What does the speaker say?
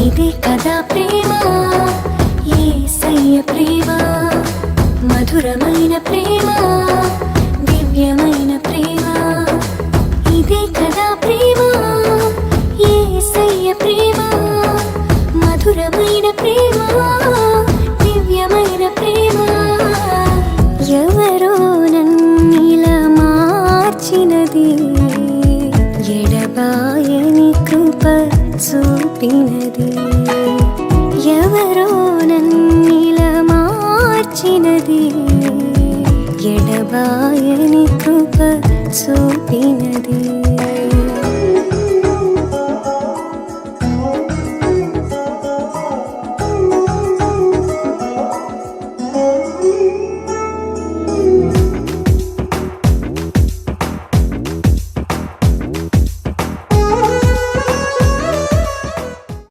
ఇదే కదా ప్రేమ, యేసయ్య ప్రేమ, మధురమైన ప్రేమ, దివ్యమైన ప్రేమ. ఇదే కదా ప్రేమ, యేసయ్య ప్రేమ, మధురమైన ప్రేమ, దివ్యమైన ప్రేమ. ఎవరో నన్నిలా మార్చినది, ఎడబాయని కృప చూపినది. ఎవరో నన్నిలా మార్చినది, ఎడబాయని కృప చూపినది.